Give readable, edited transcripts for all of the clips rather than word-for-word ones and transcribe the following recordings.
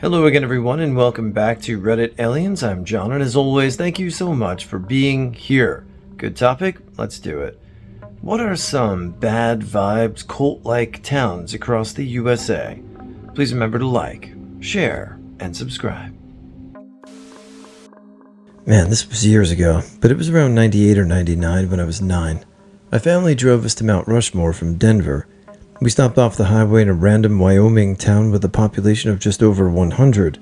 Hello again, everyone, and welcome back to Reddit Aliens. I'm John, and as always, thank you so much for being here. Good topic? Let's do it. What are some bad vibes, cult-like towns across the USA? Please remember to like, share, and subscribe. Man, this was years ago, but it was around 98 or 99 when I was 9. My family drove us to Mount Rushmore from Denver. We stopped off the highway in a random Wyoming town with a population of just over 100.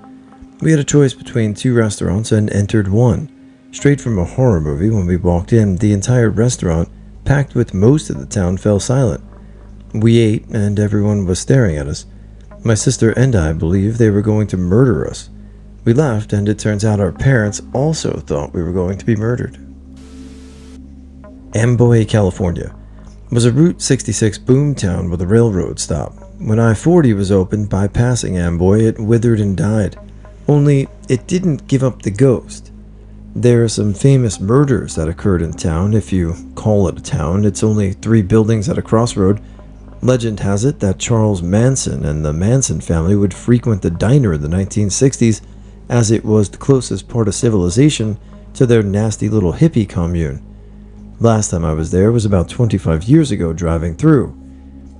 We had a choice between two restaurants and entered one. Straight from a horror movie, when we walked in, the entire restaurant, packed with most of the town, fell silent. We ate, and everyone was staring at us. My sister and I believed they were going to murder us. We left, and it turns out our parents also thought we were going to be murdered. Amboy, California was a Route 66 boomtown with a railroad stop. When I-40 was opened, bypassing Amboy, it withered and died. Only, it didn't give up the ghost. There are some famous murders that occurred in town. If you call it a town, it's only 3 buildings at a crossroad. Legend has it that Charles Manson and the Manson family would frequent the diner in the 1960s, as it was the closest part of civilization to their nasty little hippie commune. Last time I was there was about 25 years ago, driving through.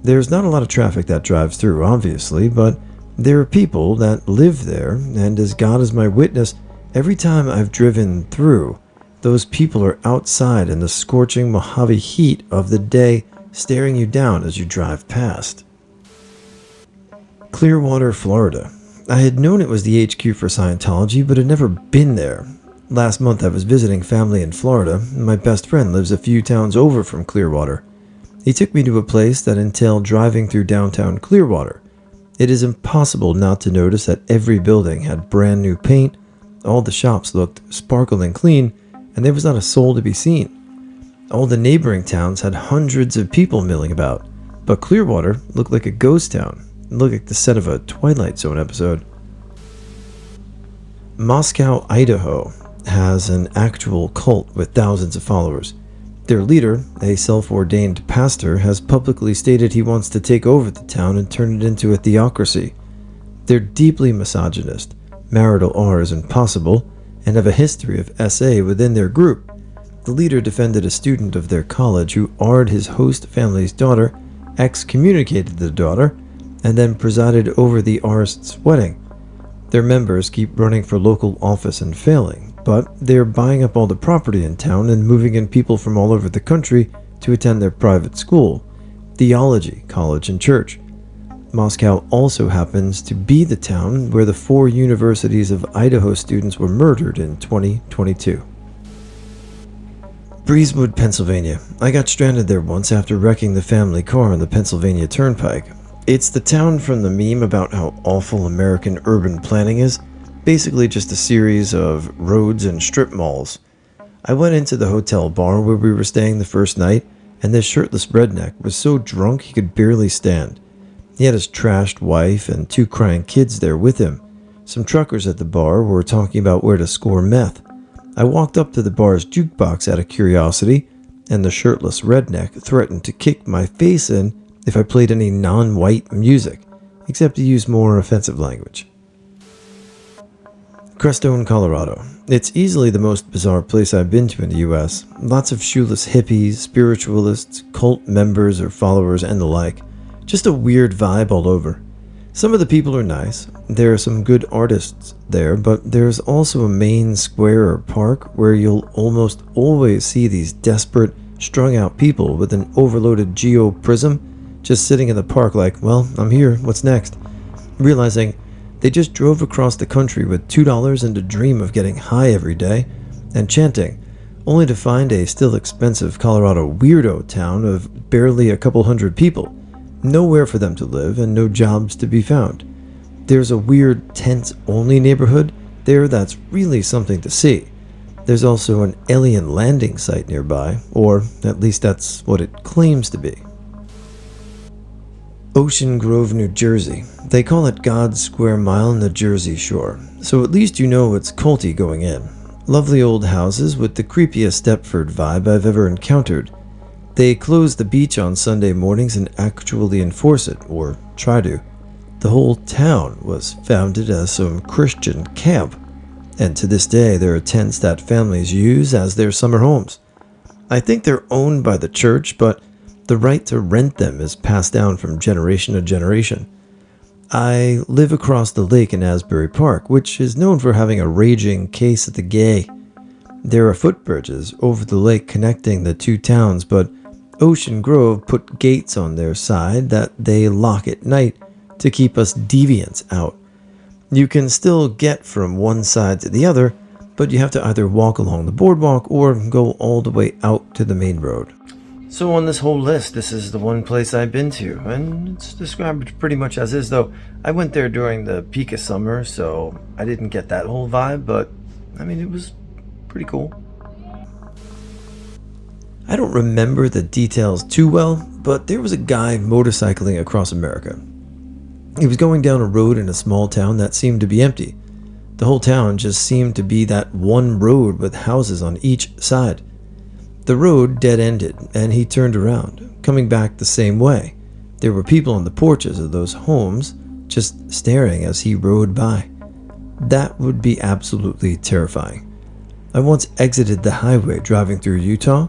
There's not a lot of traffic that drives through, obviously, but there are people that live there, and as God is my witness, every time I've driven through, those people are outside in the scorching Mojave heat of the day, staring you down as you drive past. Clearwater, Florida. I had known it was the HQ for Scientology, but had never been there. Last month I was visiting family in Florida. My best friend lives a few towns over from Clearwater. He took me to a place that entailed driving through downtown Clearwater. It is impossible not to notice that every building had brand new paint, all the shops looked sparkling clean, and there was not a soul to be seen. All the neighboring towns had hundreds of people milling about, but Clearwater looked like a ghost town. It looked like the set of a Twilight Zone episode. Moscow, Idaho has an actual cult with thousands of followers. Their leader, a self-ordained pastor, has publicly stated he wants to take over the town and turn it into a theocracy. They're deeply misogynist, marital R is impossible, and have a history of SA within their group. The leader defended a student of their college who R'd his host family's daughter, excommunicated the daughter, and then presided over the R's wedding. Their members keep running for local office and failing, but they're buying up all the property in town and moving in people from all over the country to attend their private school, theology, college, and church. Moscow also happens to be the town where the 4 universities of Idaho students were murdered in 2022. Breezwood, Pennsylvania. I got stranded there once after wrecking the family car on the Pennsylvania Turnpike. It's the town from the meme about how awful American urban planning is. Basically just a series of roads and strip malls. I went into the hotel bar where we were staying the first night, and this shirtless redneck was so drunk he could barely stand. He had his trashed wife and 2 crying kids there with him. Some truckers at the bar were talking about where to score meth. I walked up to the bar's jukebox out of curiosity, and the shirtless redneck threatened to kick my face in if I played any non-white music, except to use more offensive language. Crestone, Colorado. It's easily the most bizarre place I've been to in the US. Lots of shoeless hippies, spiritualists, cult members or followers, and the like. Just a weird vibe all over. Some of the people are nice. There are some good artists there, but there's also a main square or park where you'll almost always see these desperate, strung-out people with an overloaded geoprism just sitting in the park like, well, I'm here, what's next? Realizing they just drove across the country with $2 and a dream of getting high every day and chanting, only to find a still expensive Colorado weirdo town of barely a couple hundred people, nowhere for them to live and no jobs to be found. There's a weird tents-only neighborhood there that's really something to see. There's also an alien landing site nearby, or at least that's what it claims to be. Ocean Grove, New Jersey. They call it God's Square Mile in the Jersey Shore, so at least you know it's culty going in. Lovely old houses with the creepiest Stepford vibe I've ever encountered. They close the beach on Sunday mornings and actually enforce it, or try to. The whole town was founded as some Christian camp, and to this day there are tents that families use as their summer homes. I think they're owned by the church, but the right to rent them is passed down from generation to generation. I live across the lake in Asbury Park, which is known for having a raging case of the gay. There are footbridges over the lake connecting the two towns, but Ocean Grove put gates on their side that they lock at night to keep us deviants out. You can still get from one side to the other, but you have to either walk along the boardwalk or go all the way out to the main road. So on this whole list, this is the one place I've been to, and it's described pretty much as is, though I went there during the peak of summer, so I didn't get that whole vibe, but I mean, it was pretty cool. I don't remember the details too well, but there was a guy motorcycling across America. He was going down a road in a small town that seemed to be empty. The whole town just seemed to be that one road with houses on each side. The road dead-ended, and he turned around, coming back the same way. There were people on the porches of those homes just staring as he rode by. That would be absolutely terrifying. I once exited the highway driving through Utah.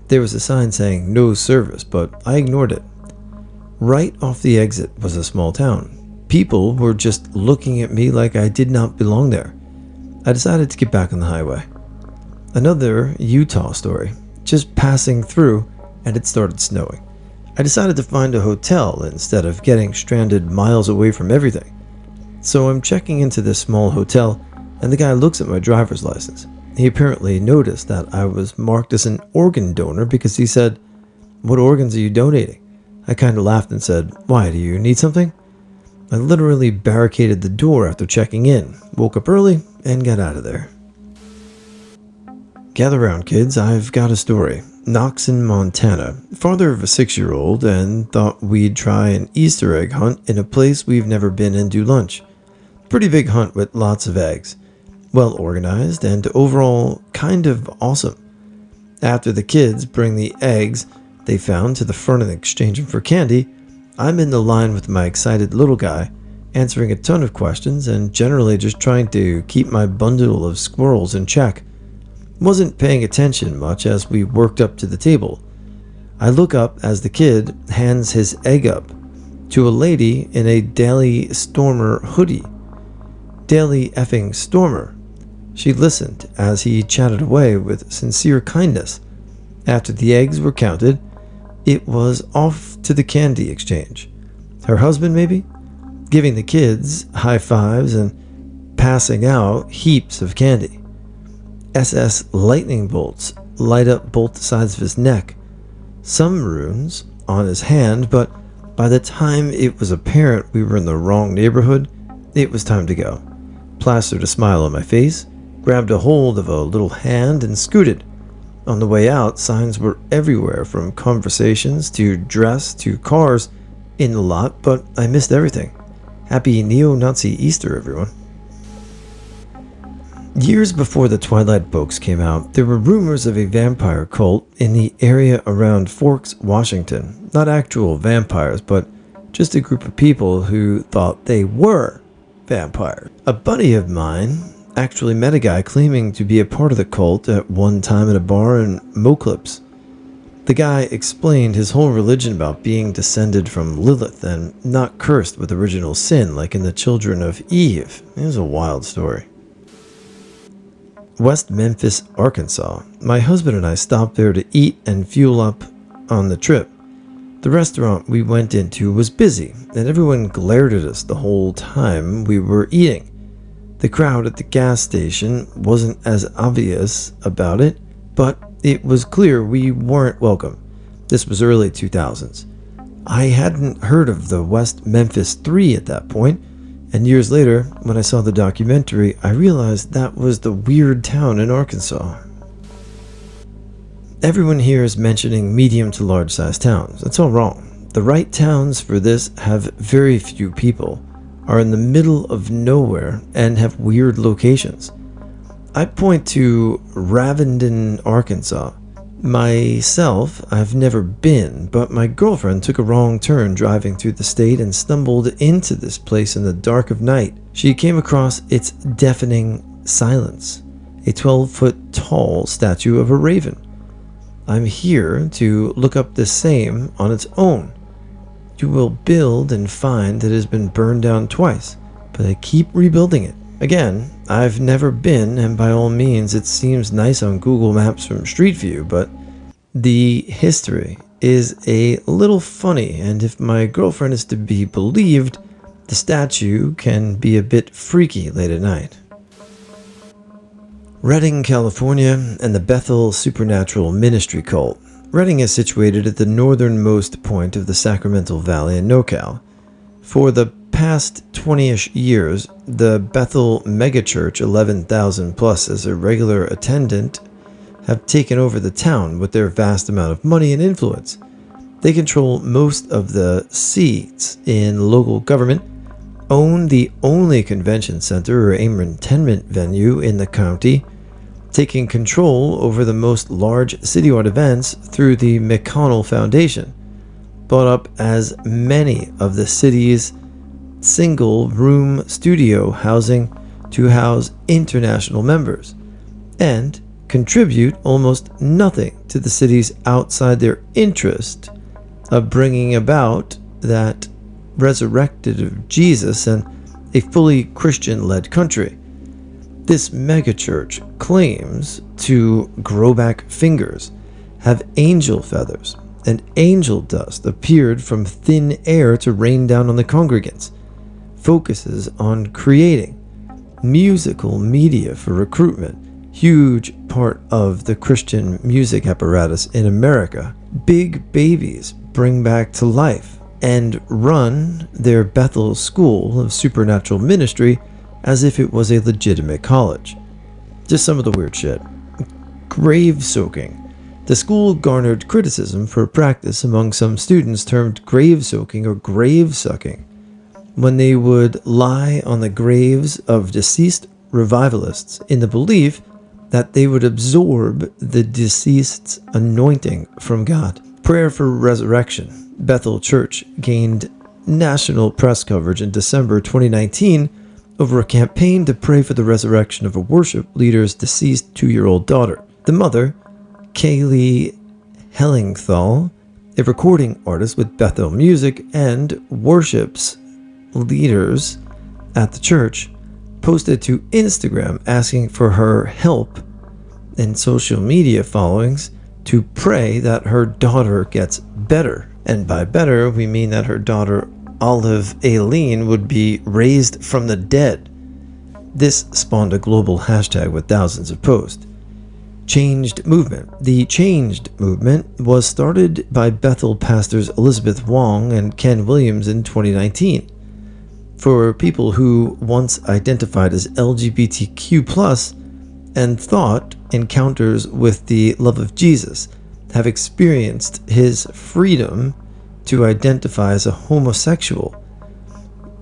There was a sign saying no service, but I ignored it. Right off the exit was a small town. People were just looking at me like I did not belong there. I decided to get back on the highway. Another Utah story. Just passing through, and it started snowing. I decided to find a hotel instead of getting stranded miles away from everything. So I'm checking into this small hotel, and the guy looks at my driver's license. He apparently noticed that I was marked as an organ donor because he said, "What organs are you donating?" I kind of laughed and said, "Why, do you need something?" I literally barricaded the door after checking in, woke up early, and got out of there. Gather round, kids, I've got a story. Knox in Montana, father of a 6-year-old, and thought we'd try an Easter egg hunt in a place we've never been and do lunch. Pretty big hunt with lots of eggs. Well organized and overall kind of awesome. After the kids bring the eggs they found to the front and exchange them for candy, I'm in the line with my excited little guy, answering a ton of questions and generally just trying to keep my bundle of squirrels in check. Wasn't paying attention much as we worked up to the table. I look up as the kid hands his egg up to a lady in a Daily Stormer hoodie. Daily effing Stormer. She listened as he chatted away with sincere kindness. After the eggs were counted, it was off to the candy exchange. Her husband, maybe? Giving the kids high fives and passing out heaps of candy. SS lightning bolts light up both sides of his neck. Some runes on his hand, but by the time it was apparent we were in the wrong neighborhood, it was time to go. Plastered a smile on my face, grabbed a hold of a little hand and scooted. On the way out, signs were everywhere from conversations to dress to cars in the lot, but I missed everything. Happy neo-Nazi Easter, everyone. Years before the Twilight books came out, there were rumors of a vampire cult in the area around Forks, Washington. Not actual vampires, but just a group of people who thought they were vampires. A buddy of mine actually met a guy claiming to be a part of the cult at one time at a bar in Moclips. The guy explained his whole religion about being descended from Lilith and not cursed with original sin like in the children of Eve. It was a wild story. West Memphis, Arkansas. My husband and I stopped there to eat and fuel up on the trip. The restaurant we went into was busy, and everyone glared at us the whole time we were eating. The crowd at the gas station wasn't as obvious about it, but it was clear we weren't welcome. This was early 2000s. I hadn't heard of the West Memphis 3 at that point, and years later, when I saw the documentary, I realized that was the weird town in Arkansas. Everyone here is mentioning medium to large sized towns. That's all wrong. The right towns for this have very few people, are in the middle of nowhere, and have weird locations. I point to Ravenden, Arkansas. Myself, I've never been, but my girlfriend took a wrong turn driving through the state and stumbled into this place in the dark of night. She came across its deafening silence, a 12-foot tall statue of a raven. I'm here to look up the same on its own. You will build and find it has been burned down twice, but I keep rebuilding it. Again, I've never been, and by all means it seems nice on Google Maps from Street View, but the history is a little funny, and if my girlfriend is to be believed, the statue can be a bit freaky late at night. Redding, California, and the Bethel Supernatural Ministry Cult. Redding is situated at the northernmost point of the Sacramento Valley in NorCal. For the past 20-ish years, the Bethel megachurch, 11,000 plus as a regular attendant, have taken over the town with their vast amount of money and influence. They control most of the seats in local government, own the only convention center or entertainment venue in the county, taking control over the most large citywide events through the McConnell Foundation, bought up as many of the city's single-room studio housing to house international members, and contribute almost nothing to the cities outside their interest of bringing about that resurrected of Jesus and a fully Christian-led country. This megachurch claims to grow back fingers, have angel feathers, and angel dust appeared from thin air to rain down on the congregants, focuses on creating musical media for recruitment, huge part of the Christian music apparatus in America, big babies bring back to life, and run their Bethel School of Supernatural Ministry as if it was a legitimate college. Just some of the weird shit. Grave soaking. The school garnered criticism for a practice among some students termed grave soaking or grave sucking, when they would lie on the graves of deceased revivalists in the belief that they would absorb the deceased's anointing from God. Prayer for Resurrection. Bethel Church gained national press coverage in December 2019 over a campaign to pray for the resurrection of a worship leader's deceased 2-year-old daughter. The mother, Kaylee Hellingthal, a recording artist with Bethel Music and worships leaders at the church, posted to Instagram asking for her help and social media followings to pray that her daughter gets better. And by better, we mean that her daughter Olive Aileen would be raised from the dead. This spawned a global hashtag with thousands of posts. Changed Movement. The Changed Movement was started by Bethel pastors Elizabeth Wong and Ken Williams in 2019. For people who once identified as LGBTQ+, and thought encounters with the love of Jesus have experienced his freedom to identify as a homosexual.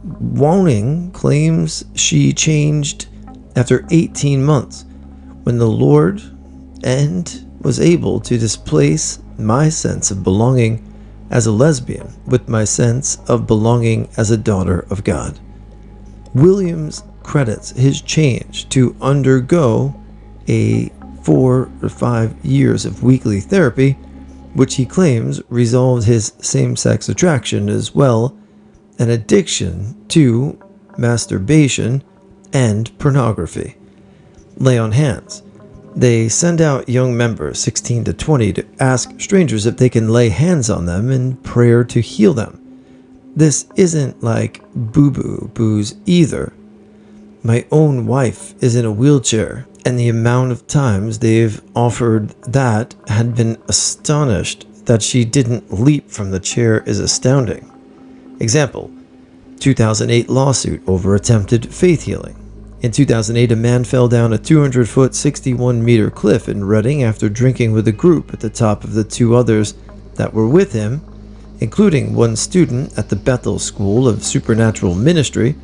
Wong claims she changed after 18 months when the Lord and was able to displace my sense of belonging as a lesbian with my sense of belonging as a daughter of God. Williams credits his change to undergo a 4 or 5 years of weekly therapy, which he claims resolved his same-sex attraction as well, an addiction to masturbation and pornography. Lay on hands. They send out young members 16 to 20 to ask strangers if they can lay hands on them in prayer to heal them. This isn't like boo-boo boos either. My own wife is in a wheelchair, and the amount of times they've offered that had been astonished that she didn't leap from the chair is astounding. Example, 2008 lawsuit over attempted faith healing. In 2008, a man fell down a 200-foot, 61-meter cliff in Redding after drinking with a group at the top of the 2 others that were with him, including one student at the Bethel School of Supernatural Ministry,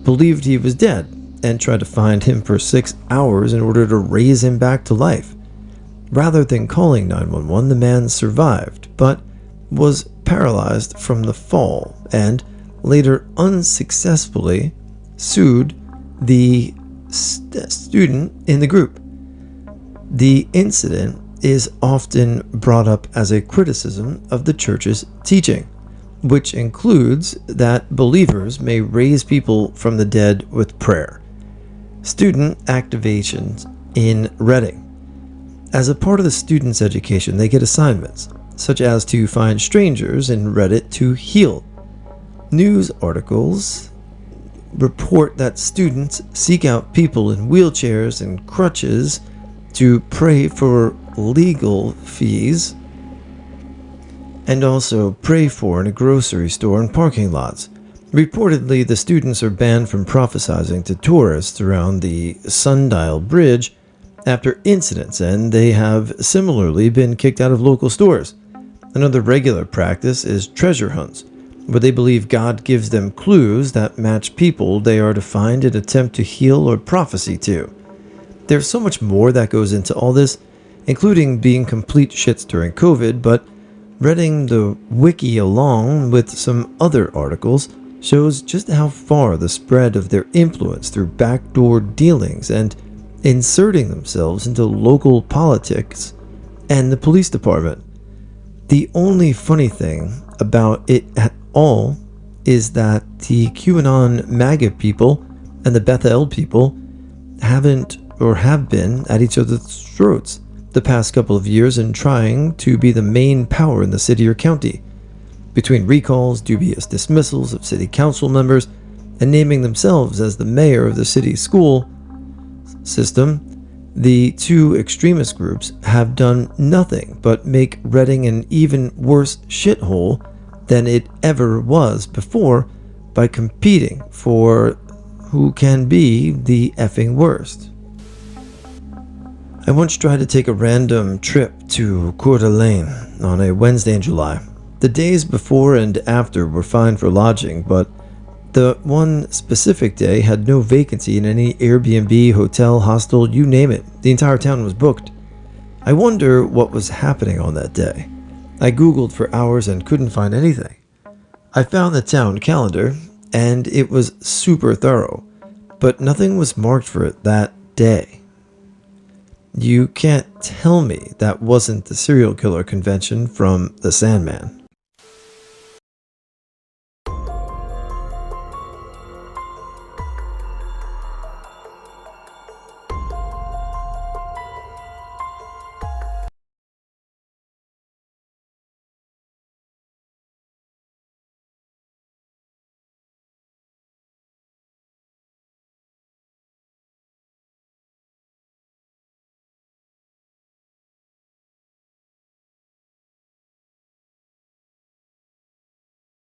believed he was dead and tried to find him for 6 hours in order to raise him back to life. Rather than calling 911, the man survived, but was paralyzed from the fall and later unsuccessfully sued the student in the group. The incident is often brought up as a criticism of the church's teaching, which includes that believers may raise people from the dead with prayer. Student activations in Reading. As a part of the students' education, they get assignments, such as to find strangers in Reddit to heal. News articles report that students seek out people in wheelchairs and crutches to pray for legal fees and also pray for in a grocery store and parking lots. Reportedly, the students are banned from prophesizing to tourists around the Sundial Bridge after incidents, and they have similarly been kicked out of local stores. Another regular practice is treasure hunts, where they believe God gives them clues that match people they are to find and attempt to heal or prophecy to. There's so much more that goes into all this, including being complete shits during COVID, but reading the wiki along with some other articles shows just how far the spread of their influence through backdoor dealings and inserting themselves into local politics and the police department. The only funny thing about it at all is that the QAnon MAGA people and the Bethel people haven't or have been at each other's throats the past couple of years in trying to be the main power in the city or county. Between recalls, dubious dismissals of city council members, and naming themselves as the mayor of the city school system, the two extremist groups have done nothing but make Reading an even worse shithole than it ever was before by competing for who can be the effing worst. I once tried to take a random trip to Coeur d'Alene on a Wednesday in July. The days before and after were fine for lodging, but the one specific day had no vacancy in any Airbnb, hotel, hostel, you name it. The entire town was booked. I wonder what was happening on that day. I googled for hours and couldn't find anything. I found the town calendar, and it was super thorough, but nothing was marked for it that day. You can't tell me that wasn't the serial killer convention from The Sandman.